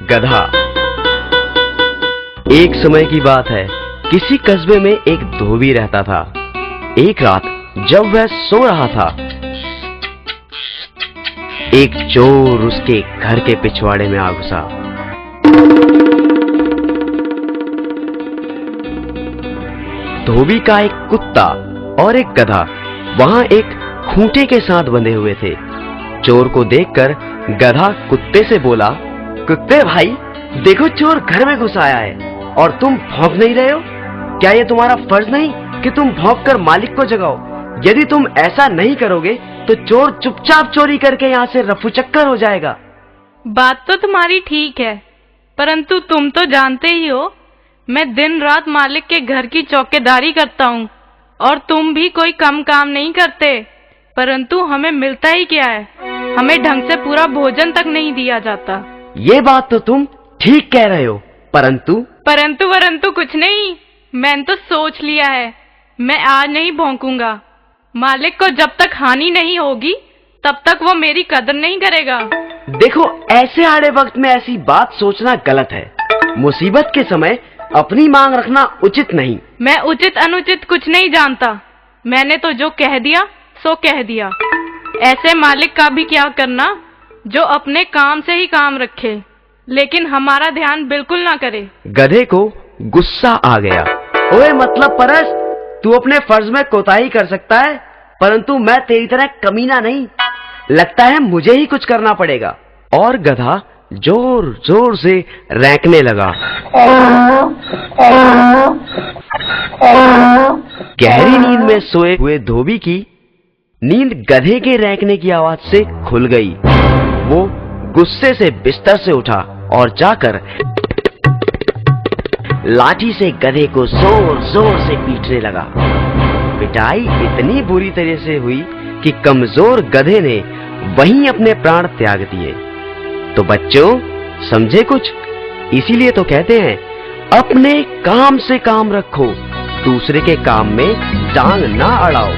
गधा। एक समय की बात है, किसी कस्बे में एक धोबी रहता था। एक रात जब वह सो रहा था, एक चोर उसके घर के पिछवाड़े में आ घुसा। धोबी का एक कुत्ता और एक गधा वहां एक खूंटे के साथ बंधे हुए थे। चोर को देखकर गधा कुत्ते से बोला, कुत्ते भाई, देखो चोर घर में घुस आया है और तुम भौंक नहीं रहे हो। क्या ये तुम्हारा फर्ज नहीं कि तुम भौंक कर मालिक को जगाओ? यदि तुम ऐसा नहीं करोगे तो चोर चुपचाप चोरी करके यहाँ से रफूचक्कर हो जाएगा। बात तो तुम्हारी ठीक है, परंतु तुम तो जानते ही हो मैं दिन रात मालिक के घर की चौकीदारी करता हूँ और तुम भी कोई कम काम नहीं करते, परंतु हमें मिलता ही क्या है? हमें ढंग से पूरा भोजन तक नहीं दिया जाता। ये बात तो तुम ठीक कह रहे हो, परंतु कुछ नहीं। मैंने तो सोच लिया है, मैं आज नहीं भौंकूंगा। मालिक को जब तक हानि नहीं होगी तब तक वो मेरी कदर नहीं करेगा। देखो, ऐसे आड़े वक्त में ऐसी बात सोचना गलत है। मुसीबत के समय अपनी मांग रखना उचित नहीं। मैं उचित अनुचित कुछ नहीं जानता। मैंने तो जो कह दिया सो कह दिया। ऐसे मालिक का भी क्या करना जो अपने काम से ही काम रखे लेकिन हमारा ध्यान बिल्कुल ना करे। गधे को गुस्सा आ गया। ओए मतलब परस, तू अपने फर्ज में कोताही कर सकता है, परंतु मैं तेरी तरह कमीना नहीं। लगता है मुझे ही कुछ करना पड़ेगा। और गधा जोर जोर से रैंकने लगा। गहरी नींद में सोए हुए धोबी की नींद गधे के रैंकने की आवाज से खुल गई। वो गुस्से से बिस्तर से उठा और जाकर लाठी से गधे को जोर जोर से पीटने लगा। पिटाई इतनी बुरी तरह से हुई कि कमजोर गधे ने वहीं अपने प्राण त्याग दिए। तो बच्चों, समझे कुछ? इसीलिए तो कहते हैं, अपने काम से काम रखो, दूसरे के काम में टांग ना अड़ाओ।